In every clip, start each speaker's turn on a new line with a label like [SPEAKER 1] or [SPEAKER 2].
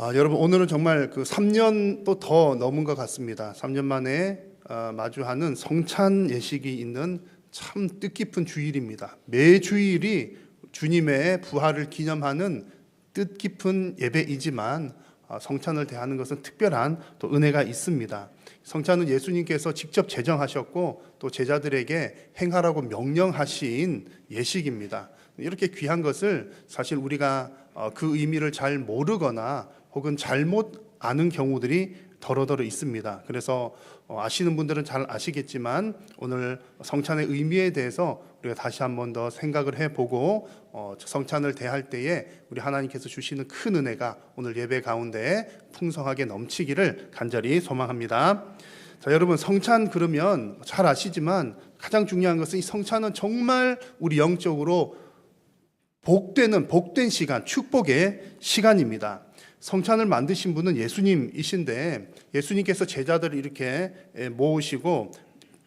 [SPEAKER 1] 여러분, 오늘은 정말 그 3년 또 더 넘은 것 같습니다. 3년 만에 마주하는 성찬 예식이 있는 참 뜻깊은 주일입니다. 매 주일이 주님의 부활을 기념하는 뜻깊은 예배이지만 성찬을 대하는 것은 특별한 또 은혜가 있습니다. 성찬은 예수님께서 직접 제정하셨고 또 제자들에게 행하라고 명령하신 예식입니다. 이렇게 귀한 것을 사실 우리가 그 의미를 잘 모르거나 혹은 잘못 아는 경우들이 더러더러 있습니다. 그래서 아시는 분들은 잘 아시겠지만 오늘 성찬의 의미에 대해서 우리가 다시 한 번 더 생각을 해보고 성찬을 대할 때에 우리 하나님께서 주시는 큰 은혜가 오늘 예배 가운데 풍성하게 넘치기를 간절히 소망합니다. 자, 여러분, 성찬 그러면 잘 아시지만 가장 중요한 것은 이 성찬은 정말 우리 영적으로 복된 시간, 축복의 시간입니다. 성찬을 만드신 분은 예수님이신데 예수님께서 제자들을 이렇게 모으시고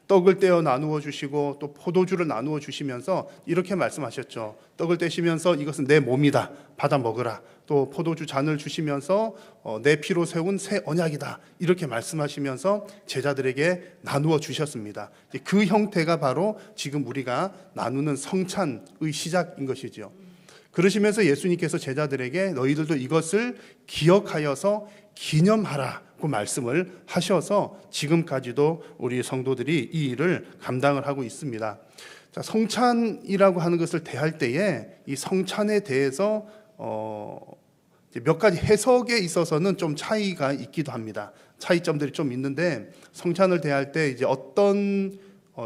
[SPEAKER 1] 떡을 떼어 나누어 주시고 또 포도주를 나누어 주시면서 이렇게 말씀하셨죠. 떡을 떼시면서 이것은 내 몸이다, 받아 먹으라. 또 포도주 잔을 주시면서 내 피로 세운 새 언약이다, 이렇게 말씀하시면서 제자들에게 나누어 주셨습니다. 그 형태가 바로 지금 우리가 나누는 성찬의 시작인 것이죠. 그러시면서 예수님께서 제자들에게 너희들도 이것을 기억하여서 기념하라고 말씀을 하셔서 지금까지도 우리 성도들이 이 일을 감당을 하고 있습니다. 자, 성찬이라고 하는 것을 대할 때에 이 성찬에 대해서 몇 가지 해석에 있어서는 좀 차이가 있기도 합니다. 차이점들이 좀 있는데 성찬을 대할 때 이제 어떤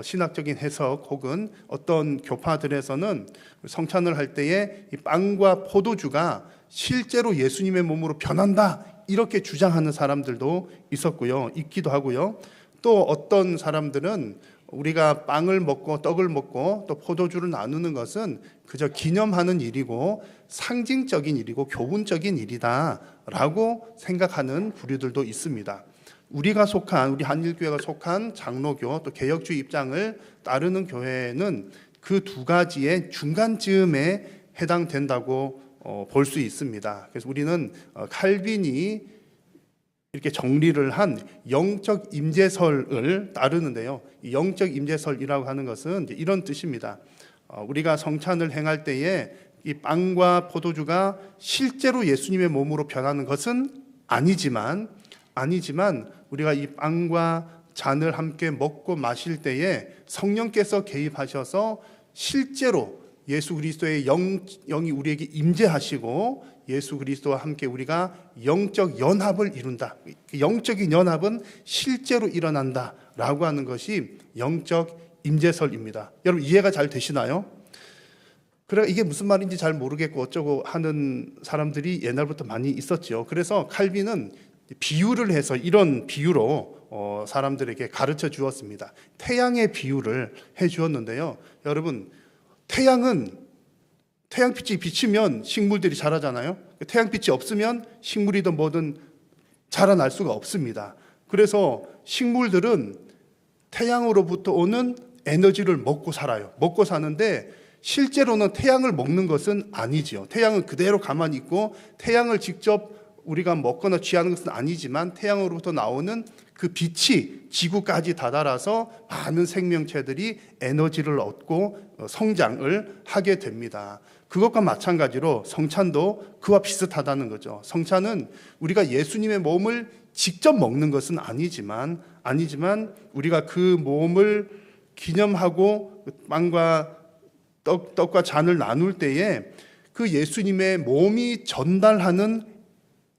[SPEAKER 1] 신학적인 해석 혹은 어떤 교파들에서는 성찬을 할 때에 이 빵과 포도주가 실제로 예수님의 몸으로 변한다, 이렇게 주장하는 사람들도 있기도 하고요. 또 어떤 사람들은 우리가 빵을 먹고 떡을 먹고 또 포도주를 나누는 것은 그저 기념하는 일이고 상징적인 일이고 교훈적인 일이다라고 생각하는 부류들도 있습니다. 우리 한일교회가 속한 장로교 또 개혁주의 입장을 따르는 교회는 그 두 가지의 중간쯤에 해당된다고 볼 수 있습니다. 그래서 우리는 칼빈이 이렇게 정리를 한 영적 임재설을 따르는데요. 이 영적 임재설이라고 하는 것은 이런 뜻입니다. 우리가 성찬을 행할 때에 이 빵과 포도주가 실제로 예수님의 몸으로 변하는 것은 아니지만 우리가 이 빵과 잔을 함께 먹고 마실 때에 성령께서 개입하셔서 실제로 예수 그리스도의 영이 우리에게 임재하시고 예수 그리스도와 함께 우리가 영적 연합을 이룬다. 영적인 연합은 실제로 일어난다라고 하는 것이 영적 임재설입니다. 여러분, 이해가 잘 되시나요? 그래, 이게 무슨 말인지 잘 모르겠고 어쩌고 하는 사람들이 옛날부터 많이 있었죠. 그래서 칼빈은 비유를 해서 이런 비유로 사람들에게 가르쳐 주었습니다. 태양의 비유를 해 주었는데요. 여러분, 태양빛이 비치면 식물들이 자라잖아요. 태양빛이 없으면 식물이든 뭐든 자라날 수가 없습니다. 그래서 식물들은 태양으로부터 오는 에너지를 먹고 살아요. 먹고 사는데 실제로는 태양을 먹는 것은 아니지요. 태양은 그대로 가만히 있고 태양을 직접 우리가 먹거나 취하는 것은 아니지만 태양으로부터 나오는 그 빛이 지구까지 다다라서 많은 생명체들이 에너지를 얻고 성장을 하게 됩니다. 그것과 마찬가지로 성찬도 그와 비슷하다는 거죠. 성찬은 우리가 예수님의 몸을 직접 먹는 것은 아니지만 우리가 그 몸을 기념하고 빵과 떡과 잔을 나눌 때에 그 예수님의 몸이 전달하는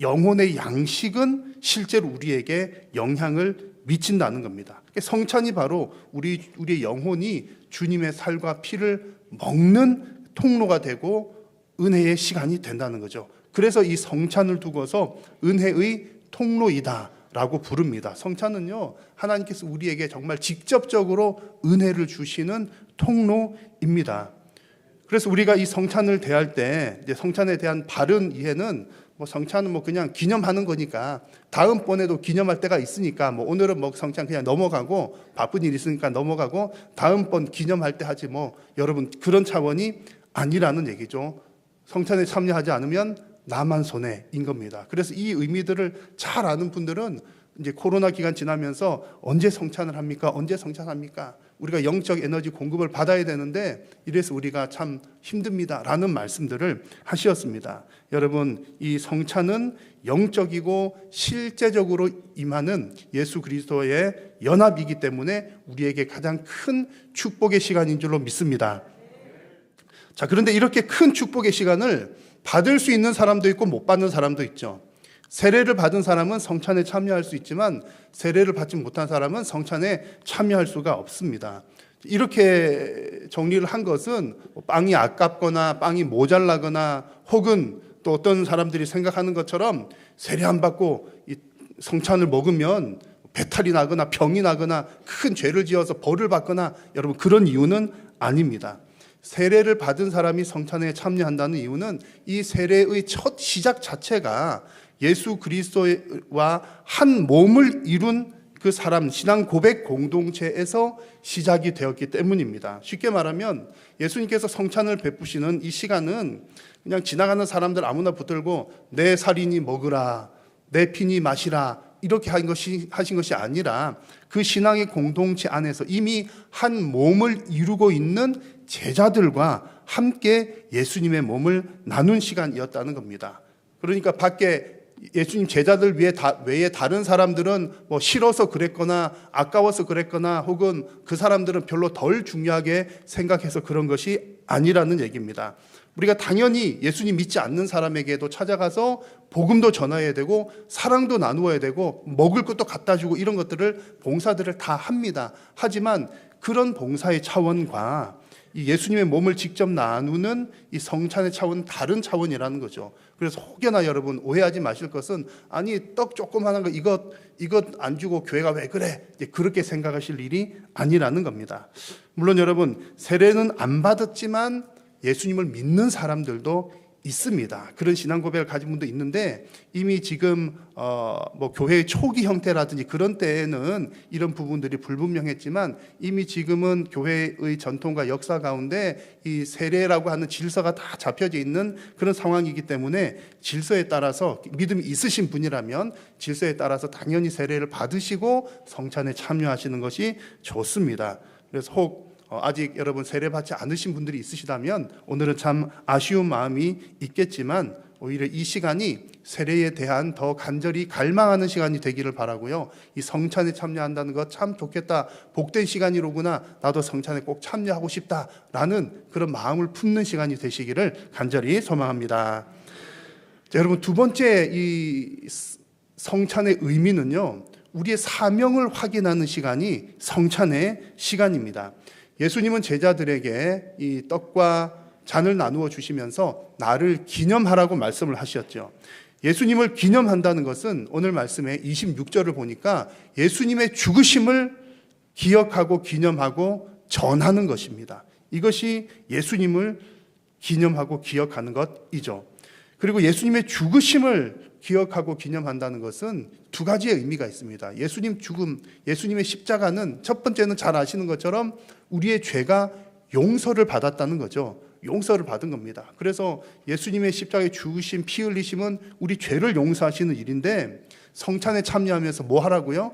[SPEAKER 1] 영혼의 양식은 실제로 우리에게 영향을 미친다는 겁니다. 성찬이 바로 우리의 영혼이 주님의 살과 피를 먹는 통로가 되고 은혜의 시간이 된다는 거죠. 그래서 이 성찬을 두고서 은혜의 통로이다라고 부릅니다. 성찬은요, 하나님께서 우리에게 정말 직접적으로 은혜를 주시는 통로입니다. 그래서 우리가 이 성찬을 대할 때 이제 성찬에 대한 바른 이해는 성찬은 그냥 기념하는 거니까 다음번에도 기념할 때가 있으니까 오늘은 성찬 그냥 넘어가고 바쁜 일 있으니까 넘어가고 다음번 기념할 때 하지 여러분, 그런 차원이 아니라는 얘기죠. 성찬에 참여하지 않으면 나만 손해인 겁니다. 그래서 이 의미들을 잘 아는 분들은 이제 코로나 기간 지나면서 언제 성찬을 합니까? 언제 성찬합니까? 우리가 영적 에너지 공급을 받아야 되는데 이래서 우리가 참 힘듭니다라는 말씀들을 하셨습니다. 여러분, 이 성찬은 영적이고 실제적으로 임하는 예수 그리스도의 연합이기 때문에 우리에게 가장 큰 축복의 시간인 줄로 믿습니다. 자, 그런데 이렇게 큰 축복의 시간을 받을 수 있는 사람도 있고 못 받는 사람도 있죠. 세례를 받은 사람은 성찬에 참여할 수 있지만 세례를 받지 못한 사람은 성찬에 참여할 수가 없습니다. 이렇게 정리를 한 것은 빵이 아깝거나 빵이 모자라거나 혹은 또 어떤 사람들이 생각하는 것처럼 세례 안 받고 이 성찬을 먹으면 배탈이 나거나 병이 나거나 큰 죄를 지어서 벌을 받거나 여러분 그런 이유는 아닙니다. 세례를 받은 사람이 성찬에 참여한다는 이유는 이 세례의 첫 시작 자체가 예수 그리스도와 한 몸을 이룬 그 사람 신앙 고백 공동체에서 시작이 되었기 때문입니다. 쉽게 말하면 예수님께서 성찬을 베푸시는 이 시간은 그냥 지나가는 사람들 아무나 붙들고 내 살이니 먹으라, 내 피니 마시라 이렇게 하신 것이 아니라 그 신앙의 공동체 안에서 이미 한 몸을 이루고 있는 제자들과 함께 예수님의 몸을 나눈 시간이었다는 겁니다. 그러니까 밖에 예수님 제자들 외에 다른 사람들은 뭐 싫어서 그랬거나 아까워서 그랬거나 혹은 그 사람들은 별로 덜 중요하게 생각해서 그런 것이 아니라는 얘기입니다. 우리가 당연히 예수님 믿지 않는 사람에게도 찾아가서 복음도 전해야 되고 사랑도 나누어야 되고 먹을 것도 갖다 주고 이런 것들을 봉사들을 다 합니다. 하지만 그런 봉사의 차원과 이 예수님의 몸을 직접 나누는 이 성찬의 차원은 다른 차원이라는 거죠. 그래서 혹여나 여러분 오해하지 마실 것은 아니 떡 조그만한 거 이것 안 주고 교회가 왜 그래? 그렇게 생각하실 일이 아니라는 겁니다. 물론 여러분 세례는 안 받았지만 예수님을 믿는 사람들도 있습니다. 그런 신앙 고백을 가진 분도 있는데 이미 지금 뭐 교회의 초기 형태라든지 그런 때에는 이런 부분들이 불분명했지만 이미 지금은 교회의 전통과 역사 가운데 이 세례라고 하는 질서가 다 잡혀져 있는 그런 상황이기 때문에 질서에 따라서 믿음이 있으신 분이라면 질서에 따라서 당연히 세례를 받으시고 성찬에 참여하시는 것이 좋습니다. 그래서 혹 아직 여러분 세례 받지 않으신 분들이 있으시다면 오늘은 참 아쉬운 마음이 있겠지만 오히려 이 시간이 세례에 대한 더 간절히 갈망하는 시간이 되기를 바라고요. 이 성찬에 참여한다는 것 참 좋겠다. 복된 시간이로구나. 나도 성찬에 꼭 참여하고 싶다라는 그런 마음을 품는 시간이 되시기를 간절히 소망합니다. 자, 여러분 두 번째 이 성찬의 의미는요. 우리의 사명을 확인하는 시간이 성찬의 시간입니다. 예수님은 제자들에게 이 떡과 잔을 나누어 주시면서 나를 기념하라고 말씀을 하셨죠. 예수님을 기념한다는 것은 오늘 말씀의 26절을 보니까 예수님의 죽으심을 기억하고 기념하고 전하는 것입니다. 이것이 예수님을 기념하고 기억하는 것이죠. 그리고 예수님의 죽으심을 기억하고 기념한다는 것은 두 가지의 의미가 있습니다. 예수님 죽음, 예수님의 십자가는 첫 번째는 잘 아시는 것처럼 우리의 죄가 용서를 받았다는 거죠. 용서를 받은 겁니다. 그래서 예수님의 십자가의 죽으심, 피 흘리심은 우리 죄를 용서하시는 일인데 성찬에 참여하면서 뭐 하라고요?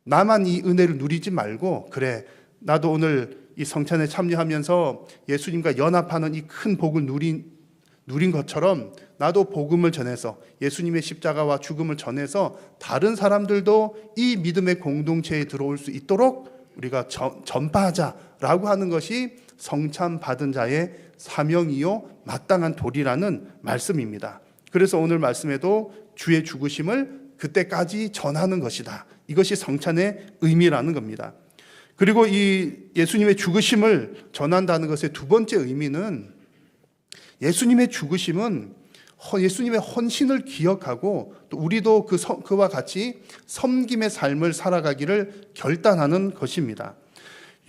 [SPEAKER 1] 나만 이 은혜를 누리지 말고 그래 나도 오늘 이 성찬에 참여하면서 예수님과 연합하는 이 큰 복을 누린 것처럼 나도 복음을 전해서 예수님의 십자가와 죽음을 전해서 다른 사람들도 이 믿음의 공동체에 들어올 수 있도록 우리가 전파하자라고 하는 것이 성찬 받은 자의 사명이요 마땅한 도리라는 말씀입니다. 그래서 오늘 말씀에도 주의 죽으심을 그때까지 전하는 것이다. 이것이 성찬의 의미라는 겁니다. 그리고 이 예수님의 죽으심을 전한다는 것의 두 번째 의미는 예수님의 죽으심은 예수님의 헌신을 기억하고 또 우리도 그와 같이 섬김의 삶을 살아가기를 결단하는 것입니다.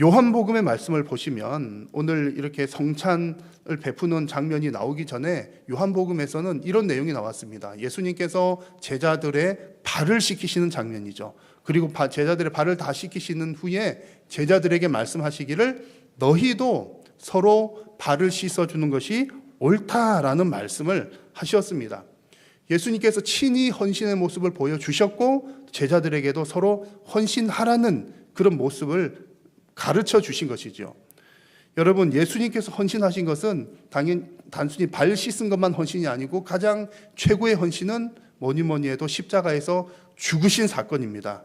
[SPEAKER 1] 요한복음의 말씀을 보시면 오늘 이렇게 성찬을 베푸는 장면이 나오기 전에 요한복음에서는 이런 내용이 나왔습니다. 예수님께서 제자들의 발을 씻기시는 장면이죠. 그리고 제자들의 발을 다 씻기시는 후에 제자들에게 말씀하시기를 너희도 서로 발을 씻어주는 것이 옳다라는 말씀을 하셨습니다. 예수님께서 친히 헌신의 모습을 보여주셨고 제자들에게도 서로 헌신하라는 그런 모습을 가르쳐 주신 것이죠. 여러분, 예수님께서 헌신하신 것은 단순히 발 씻은 것만 헌신이 아니고 가장 최고의 헌신은 뭐니 해도 십자가에서 죽으신 사건입니다.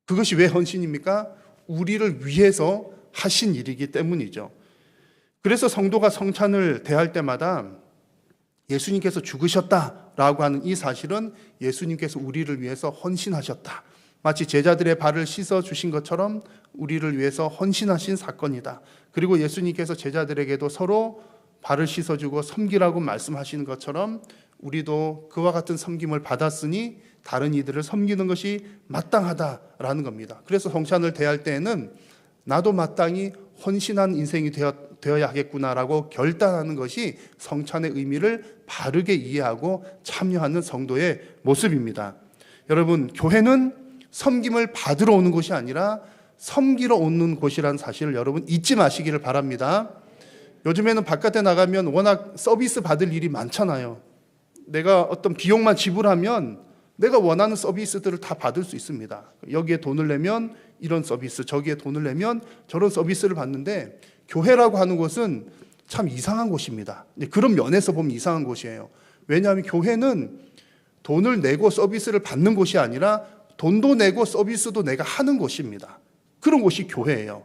[SPEAKER 1] 그것이 왜 헌신입니까? 우리를 위해서 하신 일이기 때문이죠. 그래서 성도가 성찬을 대할 때마다 예수님께서 죽으셨다라고 하는 이 사실은 예수님께서 우리를 위해서 헌신하셨다. 마치 제자들의 발을 씻어 주신 것처럼 우리를 위해서 헌신하신 사건이다. 그리고 예수님께서 제자들에게도 서로 발을 씻어주고 섬기라고 말씀하시는 것처럼 우리도 그와 같은 섬김을 받았으니 다른 이들을 섬기는 것이 마땅하다라는 겁니다. 그래서 성찬을 대할 때에는 나도 마땅히 헌신한 인생이 되어야 하겠구나라고 결단하는 것이 성찬의 의미를 바르게 이해하고 참여하는 성도의 모습입니다. 여러분, 교회는 섬김을 받으러 오는 곳이 아니라 섬기러 오는 곳이라는 사실을 여러분 잊지 마시기를 바랍니다. 요즘에는 바깥에 나가면 워낙 서비스 받을 일이 많잖아요. 내가 어떤 비용만 지불하면 내가 원하는 서비스들을 다 받을 수 있습니다. 여기에 돈을 내면 이런 서비스, 저기에 돈을 내면 저런 서비스를 받는데 교회라고 하는 곳은 참 이상한 곳입니다. 그런 면에서 보면 이상한 곳이에요. 왜냐하면 교회는 돈을 내고 서비스를 받는 곳이 아니라 돈도 내고 서비스도 내가 하는 곳입니다. 그런 곳이 교회예요.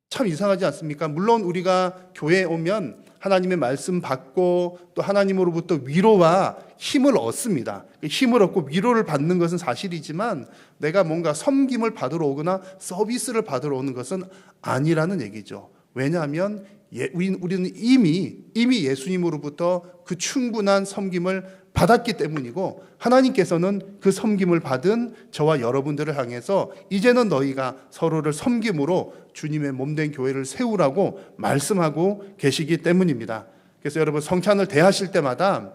[SPEAKER 1] 참 이상하지 않습니까? 물론 우리가 교회에 오면 하나님의 말씀 받고 또 하나님으로부터 위로와 힘을 얻습니다. 힘을 얻고 위로를 받는 것은 사실이지만 내가 뭔가 섬김을 받으러 오거나 서비스를 받으러 오는 것은 아니라는 얘기죠. 왜냐하면 우리는 이미 예수님으로부터 그 충분한 섬김을 받았기 때문이고 하나님께서는 그 섬김을 받은 저와 여러분들을 향해서 이제는 너희가 서로를 섬김으로 주님의 몸된 교회를 세우라고 말씀하고 계시기 때문입니다. 그래서 여러분, 성찬을 대하실 때마다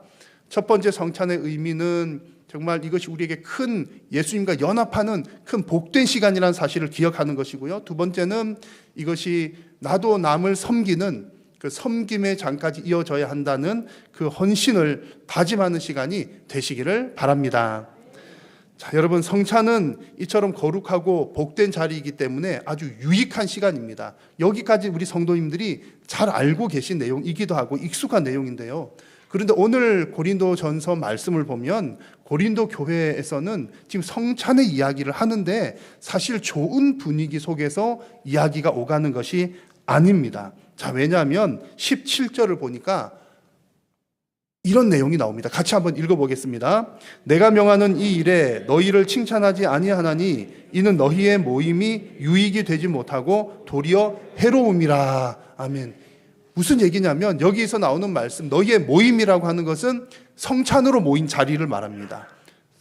[SPEAKER 1] 첫 번째 성찬의 의미는 정말 이것이 우리에게 큰 예수님과 연합하는 큰 복된 시간이라는 사실을 기억하는 것이고요. 두 번째는 이것이 나도 남을 섬기는 그 섬김의 장까지 이어져야 한다는 그 헌신을 다짐하는 시간이 되시기를 바랍니다. 자, 여러분, 성찬은 이처럼 거룩하고 복된 자리이기 때문에 아주 유익한 시간입니다. 여기까지 우리 성도님들이 잘 알고 계신 내용이기도 하고 익숙한 내용인데요. 그런데 오늘 고린도전서 말씀을 보면 고린도 교회에서는 지금 성찬의 이야기를 하는데 사실 좋은 분위기 속에서 이야기가 오가는 것이 아닙니다. 자, 왜냐하면 17절을 보니까 이런 내용이 나옵니다. 같이 한번 읽어보겠습니다. 내가 명하는 이 일에 너희를 칭찬하지 아니하나니 이는 너희의 모임이 유익이 되지 못하고 도리어 해로움이라. 아멘. 무슨 얘기냐면 여기서 나오는 말씀, 너희의 모임이라고 하는 것은 성찬으로 모인 자리를 말합니다.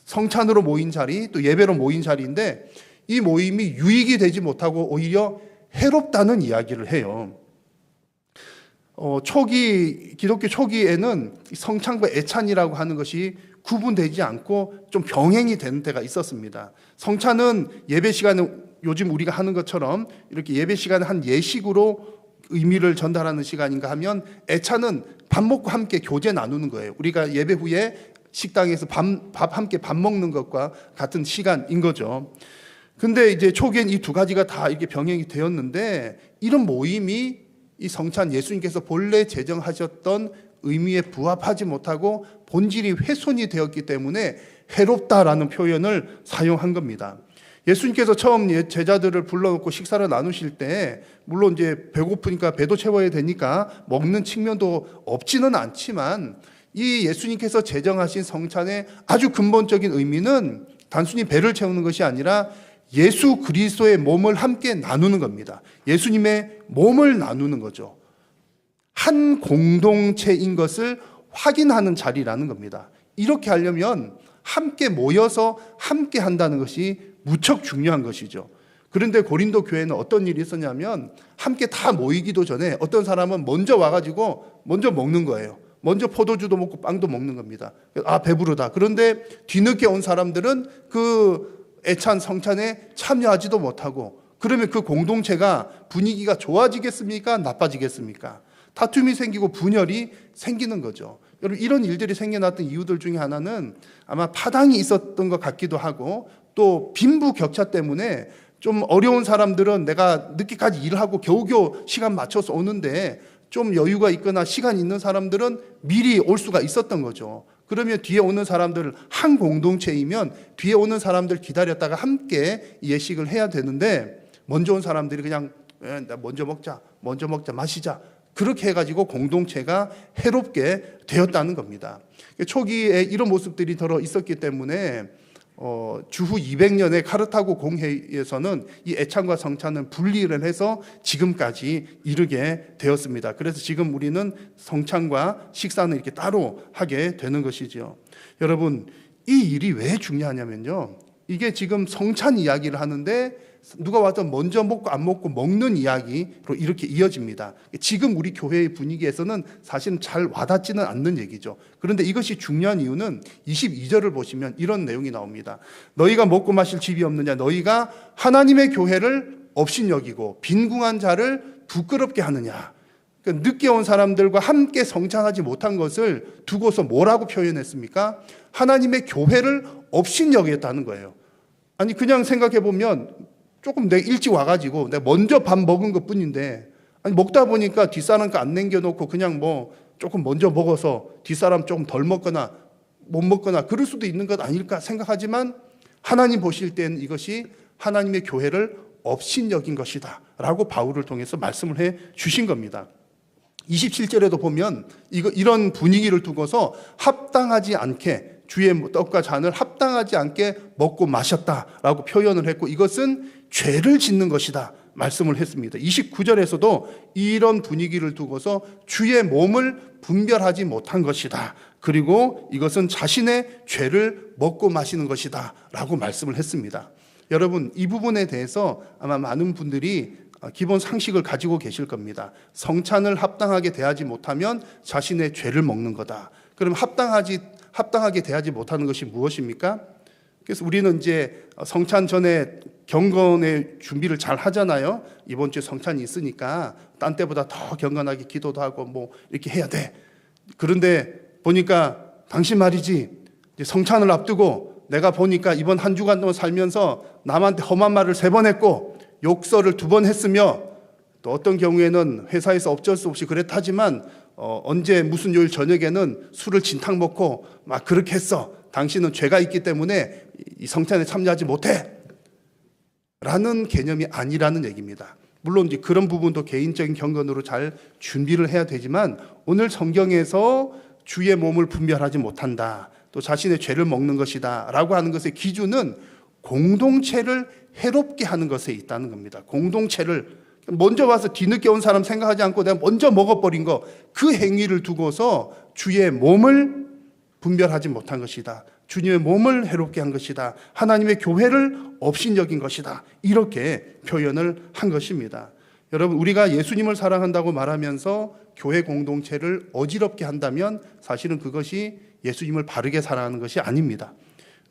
[SPEAKER 1] 성찬으로 모인 자리, 또 예배로 모인 자리인데 이 모임이 유익이 되지 못하고 오히려 해롭다는 이야기를 해요. 기독교 초기에는 성찬과 애찬이라고 하는 것이 구분되지 않고 좀 병행이 되는 때가 있었습니다. 성찬은 예배 시간에 요즘 우리가 하는 것처럼 이렇게 예배 시간에 한 예식으로 의미를 전달하는 시간인가 하면 애찬은 밥 먹고 함께 교제 나누는 거예요. 우리가 예배 후에 식당에서 함께 밥 먹는 것과 같은 시간인 거죠. 근데 이제 초기엔 이 두 가지가 다 이렇게 병행이 되었는데 이런 모임이 이 성찬 예수님께서 본래 제정하셨던 의미에 부합하지 못하고 본질이 훼손이 되었기 때문에 해롭다라는 표현을 사용한 겁니다. 예수님께서 처음 제자들을 불러놓고 식사를 나누실 때 물론 이제 배고프니까 배도 채워야 되니까 먹는 측면도 없지는 않지만 이 예수님께서 제정하신 성찬의 아주 근본적인 의미는 단순히 배를 채우는 것이 아니라 예수 그리스도의 몸을 함께 나누는 겁니다. 예수님의 몸을 나누는 거죠. 한 공동체인 것을 확인하는 자리라는 겁니다. 이렇게 하려면 함께 모여서 함께 한다는 것이 무척 중요한 것이죠. 그런데 고린도 교회는 어떤 일이 있었냐면 함께 다 모이기도 전에 어떤 사람은 먼저 와가지고 먼저 먹는 거예요. 먼저 포도주도 먹고 빵도 먹는 겁니다. 아, 배부르다. 그런데 뒤늦게 온 사람들은 그 애찬 성찬에 참여하지도 못하고 그러면 그 공동체가 분위기가 좋아지겠습니까? 나빠지겠습니까? 다툼이 생기고 분열이 생기는 거죠. 여러분, 이런 일들이 생겨났던 이유들 중에 하나는 아마 파당이 있었던 것 같기도 하고, 또 빈부격차 때문에 좀 어려운 사람들은 내가 늦게까지 일하고 겨우겨우 시간 맞춰서 오는데, 좀 여유가 있거나 시간이 있는 사람들은 미리 올 수가 있었던 거죠. 그러면 뒤에 오는 사람들, 한 공동체이면 뒤에 오는 사람들 기다렸다가 함께 예식을 해야 되는데, 먼저 온 사람들이 그냥 먼저 먹자, 마시자, 그렇게 해가지고 공동체가 해롭게 되었다는 겁니다. 초기에 이런 모습들이 들어 있었기 때문에 주후 200년의 카르타고 공회에서는 이 애찬과 성찬은 분리를 해서 지금까지 이르게 되었습니다. 그래서 지금 우리는 성찬과 식사는 이렇게 따로 하게 되는 것이죠. 여러분, 이 일이 왜 중요하냐면요, 이게 지금 성찬 이야기를 하는데 누가 와서 먼저 먹고 안 먹고 먹는 이야기로 이렇게 이어집니다. 지금 우리 교회의 분위기에서는 사실은 잘 와닿지는 않는 얘기죠. 그런데 이것이 중요한 이유는 22절을 보시면 이런 내용이 나옵니다. 너희가 먹고 마실 집이 없느냐? 너희가 하나님의 교회를 업신여기고 빈궁한 자를 부끄럽게 하느냐? 그러니까 늦게 온 사람들과 함께 성찬하지 못한 것을 두고서 뭐라고 표현했습니까? 하나님의 교회를 업신여겼다는 거예요. 아니, 그냥 생각해 보면 조금 내가 일찍 와가지고 내가 먼저 밥 먹은 것 뿐인데, 아니 먹다 보니까 뒷사람 거 안 남겨놓고 그냥 뭐 조금 먼저 먹어서 뒷사람 조금 덜 먹거나 못 먹거나 그럴 수도 있는 것 아닐까 생각하지만, 하나님 보실 때는 이것이 하나님의 교회를 업신여긴 것이다 라고 바울을 통해서 말씀을 해 주신 겁니다. 27절에도 보면 이런 분위기를 두고서 합당하지 않게 주의 떡과 잔을 합당하지 않게 먹고 마셨다라고 표현을 했고, 이것은 죄를 짓는 것이다 말씀을 했습니다. 29절에서도 이런 분위기를 두고서 주의 몸을 분별하지 못한 것이다, 그리고 이것은 자신의 죄를 먹고 마시는 것이다 라고 말씀을 했습니다. 여러분, 이 부분에 대해서 아마 많은 분들이 기본 상식을 가지고 계실 겁니다. 성찬을 합당하게 대하지 못하면 자신의 죄를 먹는 거다. 그럼 합당하게 대하지 못하는 것이 무엇입니까? 그래서 우리는 이제 성찬 전에 경건의 준비를 잘 하잖아요. 이번 주에 성찬이 있으니까 딴 때보다 더 경건하게 기도도 하고 뭐 이렇게 해야 돼. 그런데 보니까 당신 말이지, 이제 성찬을 앞두고 내가 보니까 이번 한 주간 동안 살면서 남한테 험한 말을 3번 했고 욕설을 2번 했으며, 또 어떤 경우에는 회사에서 어쩔 수 없이 그랬다지만 언제 무슨 요일 저녁에는 술을 진탕 먹고 막 그렇게 했어. 당신은 죄가 있기 때문에 이 성찬에 참여하지 못해 라는 개념이 아니라는 얘기입니다. 물론 이제 그런 부분도 개인적인 경건으로 잘 준비를 해야 되지만, 오늘 성경에서 주의 몸을 분별하지 못한다, 또 자신의 죄를 먹는 것이다 라고 하는 것의 기준은 공동체를 해롭게 하는 것에 있다는 겁니다. 공동체를 먼저 와서 뒤늦게 온 사람 생각하지 않고 내가 먼저 먹어버린 거, 그 행위를 두고서 주의 몸을 분별하지 못한 것이다, 주님의 몸을 해롭게 한 것이다, 하나님의 교회를 업신여긴 것이다, 이렇게 표현을 한 것입니다. 여러분, 우리가 예수님을 사랑한다고 말하면서 교회 공동체를 어지럽게 한다면 사실은 그것이 예수님을 바르게 사랑하는 것이 아닙니다.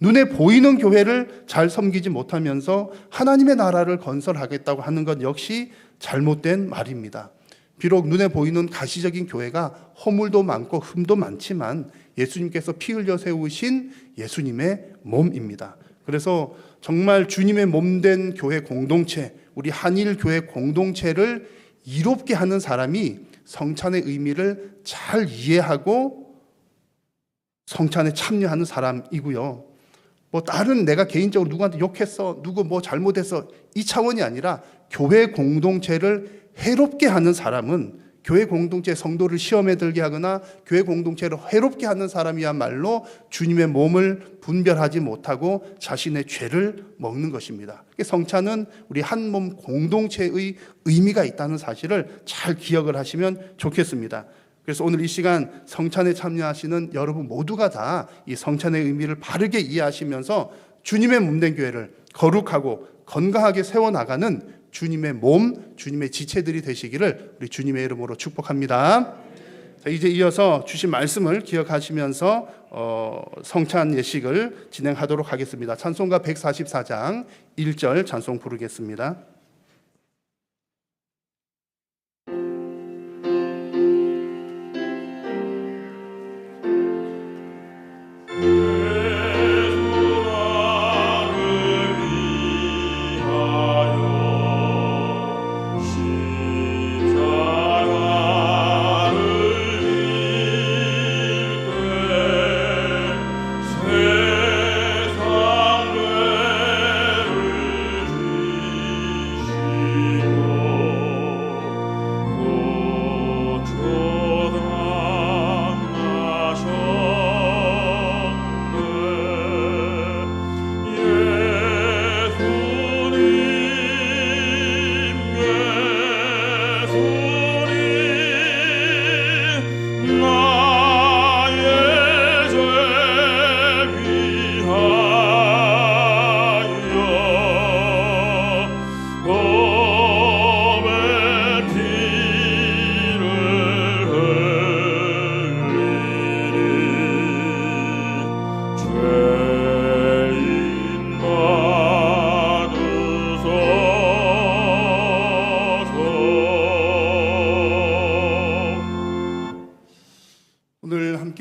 [SPEAKER 1] 눈에 보이는 교회를 잘 섬기지 못하면서 하나님의 나라를 건설하겠다고 하는 것 역시 잘못된 말입니다. 비록 눈에 보이는 가시적인 교회가 허물도 많고 흠도 많지만 예수님께서 피 흘려 세우신 예수님의 몸입니다. 그래서 정말 주님의 몸된 교회 공동체, 우리 한일 교회 공동체를 이롭게 하는 사람이 성찬의 의미를 잘 이해하고 성찬에 참여하는 사람이고요. 뭐 다른 내가 개인적으로 누구한테 욕했어, 누구 뭐 잘못했어, 이 차원이 아니라 교회 공동체를 해롭게 하는 사람은, 교회 공동체 성도를 시험에 들게 하거나 교회 공동체를 해롭게 하는 사람이야말로 주님의 몸을 분별하지 못하고 자신의 죄를 먹는 것입니다. 성찬은 우리 한 몸 공동체의 의미가 있다는 사실을 잘 기억을 하시면 좋겠습니다. 그래서 오늘 이 시간 성찬에 참여하시는 여러분 모두가 다 이 성찬의 의미를 바르게 이해하시면서 주님의 몸된 교회를 거룩하고 건강하게 세워나가는 주님의 몸, 주님의 지체들이 되시기를 우리 주님의 이름으로 축복합니다. 자, 이제 이어서 주신 말씀을 기억하시면서 성찬 예식을 진행하도록 하겠습니다. 찬송가 144장 1절 찬송 부르겠습니다.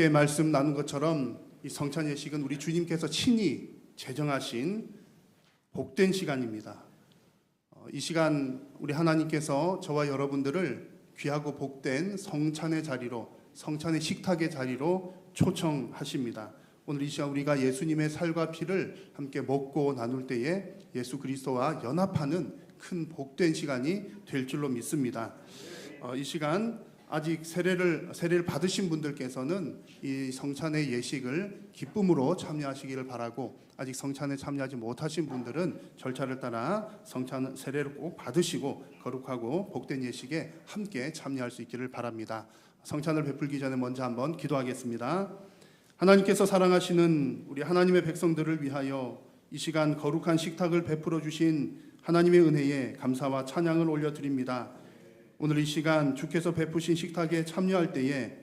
[SPEAKER 1] 함께 말씀 나눈 것처럼 이 성찬 예식은 우리 주님께서 친히 제정하신 복된 시간입니다. 이 시간 우리 하나님께서 저와 여러분들을 귀하고 복된 성찬의 자리로, 성찬의 식탁의 자리로 초청하십니다. 오늘 이 시간 우리가 예수님의 살과 피를 함께 먹고 나눌 때에 예수 그리스도와 연합하는 큰 복된 시간이 될 줄로 믿습니다. 이 시간 아직 세례를 받으신 분들께서는 이 성찬의 예식을 기쁨으로 참여하시기를 바라고, 아직 성찬에 참여하지 못하신 분들은 절차를 따라 성찬 세례를 꼭 받으시고 거룩하고 복된 예식에 함께 참여할 수 있기를 바랍니다. 성찬을 베풀기 전에 먼저 한번 기도하겠습니다. 하나님께서 사랑하시는 우리 하나님의 백성들을 위하여 이 시간 거룩한 식탁을 베풀어 주신 하나님의 은혜에 감사와 찬양을 올려드립니다. 오늘 이 시간 주께서 베푸신 식탁에 참여할 때에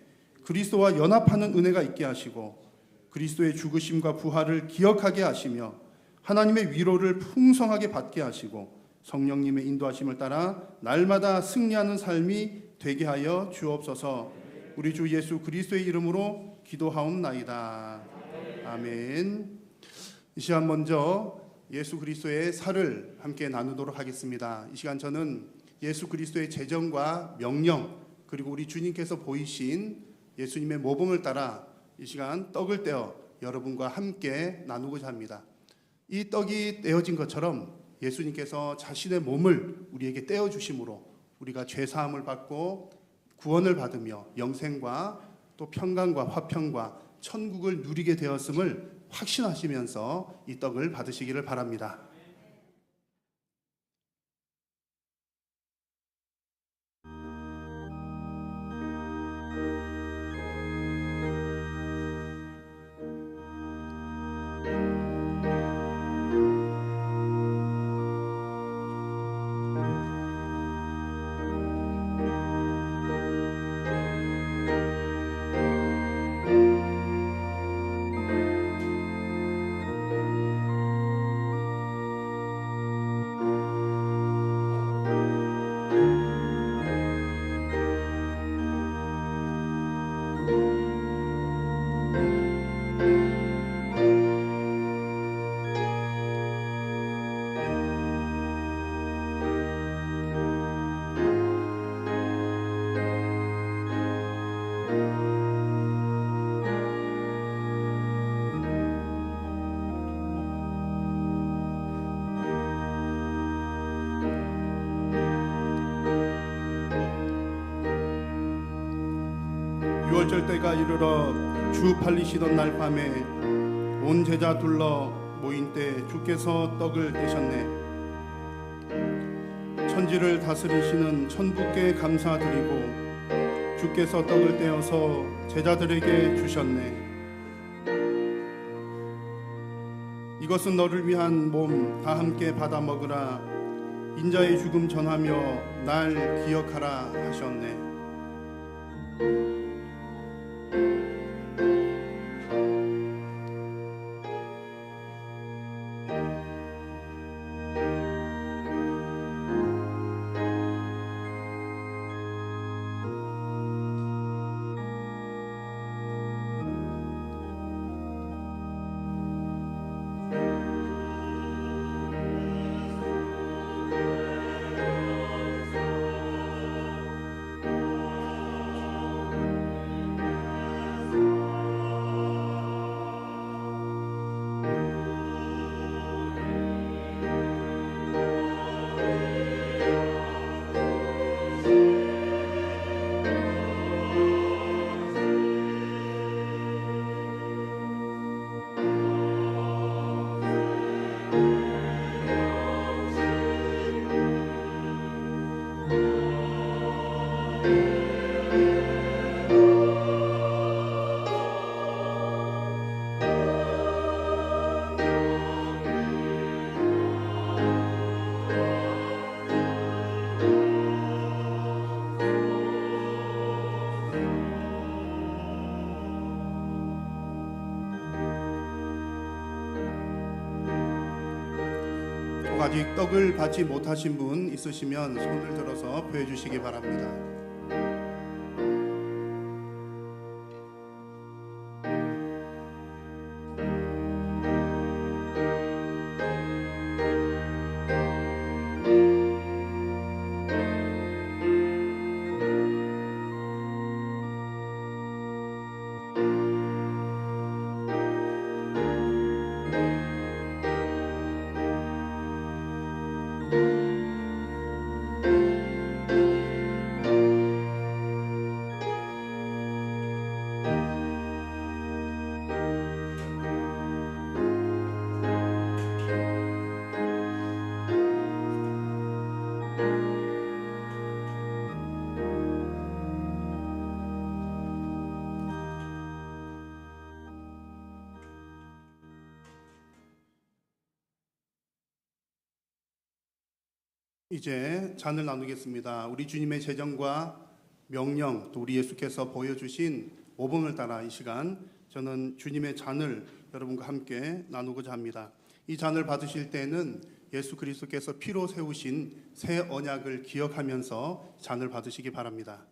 [SPEAKER 1] 그리스도와 연합하는 은혜가 있게 하시고 그리스도의 죽으심과 부활을 기억하게 하시며 하나님의 위로를 풍성하게 받게 하시고 성령님의 인도하심을 따라 날마다 승리하는 삶이 되게 하여 주옵소서. 우리 주 예수 그리스도의 이름으로 기도하옵나이다. 아멘. 이 시간 먼저 예수 그리스도의 살을 함께 나누도록 하겠습니다. 이 시간 저는 예수 그리스도의 제정과 명령, 그리고 우리 주님께서 보이신 예수님의 모범을 따라 이 시간 떡을 떼어 여러분과 함께 나누고자 합니다. 이 떡이 떼어진 것처럼 예수님께서 자신의 몸을 우리에게 떼어 주심으로 우리가 죄 사함을 받고 구원을 받으며 영생과 또 평강과 화평과 천국을 누리게 되었음을 확신하시면서 이 떡을 받으시기를 바랍니다. 유월절 때가 이르러 주 팔리시던 날 밤에 온 제자 둘러 모인 때 주께서 떡을 떼셨네. 천지를 다스리시는 천부께 감사드리고 주께서 떡을 떼어서 제자들에게 주셨네. 이것은 너를 위한 몸, 다 함께 받아 먹으라. 인자의 죽음 전하며 날 기억하라 하셨네. 아직 떡을 받지 못하신 분 있으시면 손을 들어서 보여주시기 바랍니다. 이제 잔을 나누겠습니다. 우리 주님의 재정과 명령, 또 우리 예수께서 보여주신 모범을 따라 이 시간 저는 주님의 잔을 여러분과 함께 나누고자 합니다. 이 잔을 받으실 때는 예수 그리스도께서 피로 세우신 새 언약을 기억하면서 잔을 받으시기 바랍니다.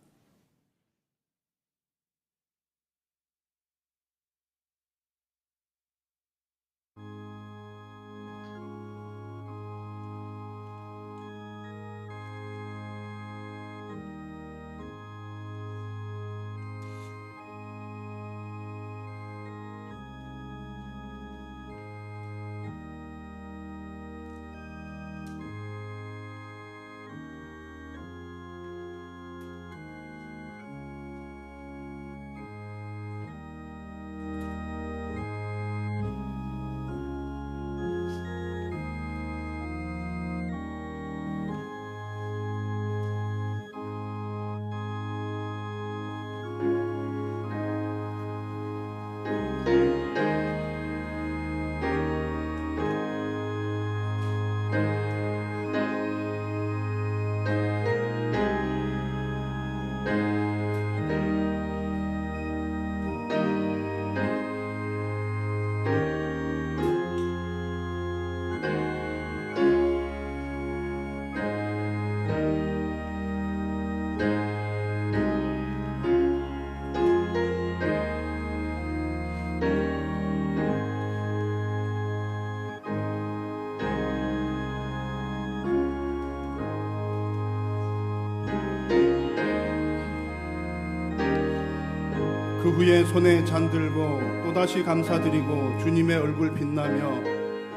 [SPEAKER 1] 그 후에 손에 잔 들고 또다시 감사드리고 주님의 얼굴 빛나며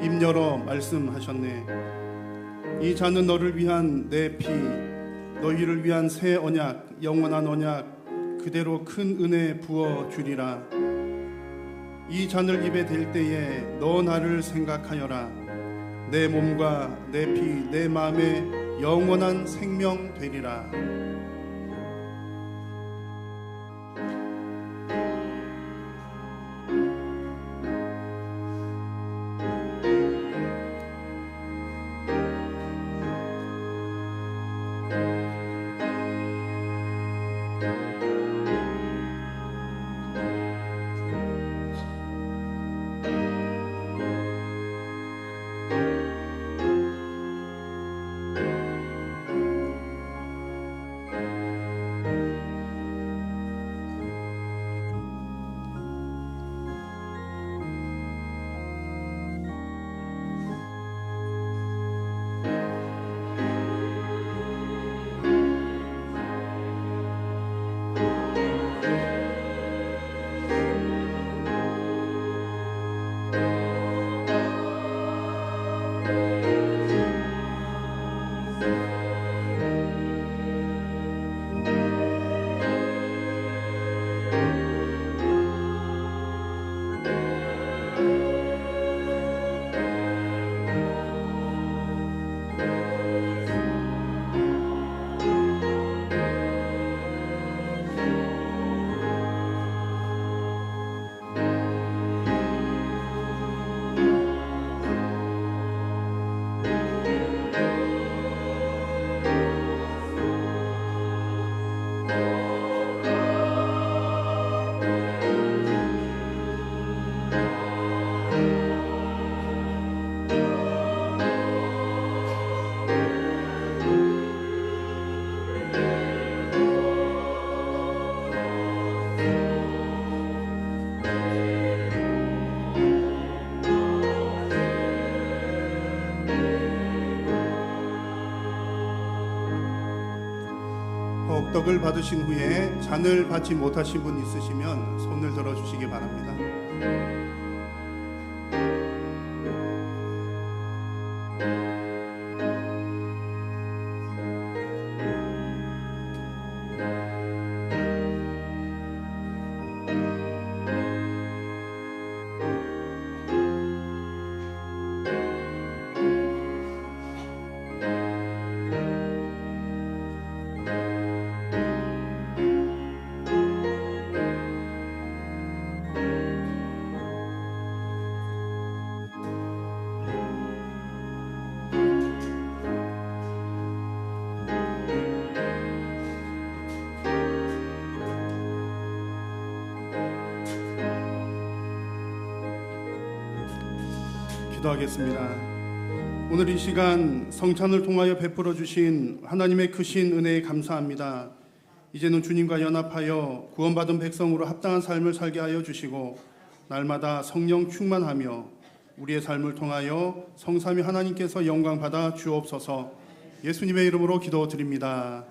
[SPEAKER 1] 입 열어 말씀하셨네. 이 잔은 너를 위한 내 피, 너희를 위한 새 언약, 영원한 언약, 그대로 큰 은혜 부어 주리라. 이 잔을 입에 댈 때에 너 나를 생각하여라. 내 몸과 내 피, 내 마음에 영원한 생명 되리라. 떡을 받으신 후에 잔을 받지 못하신 분 있으시면 손을 들어주시기 바랍니다. 기도하겠습니다. 오늘 이 시간 성찬을 통하여 베풀어 주신 하나님의 크신 은혜에 감사합니다. 이제는 주님과 연합하여 구원받은 백성으로 합당한 삶을 살게 하여 주시고 날마다 성령 충만하며 우리의 삶을 통하여 성삼위 하나님께서 영광 받아 주옵소서. 예수님의 이름으로 기도드립니다.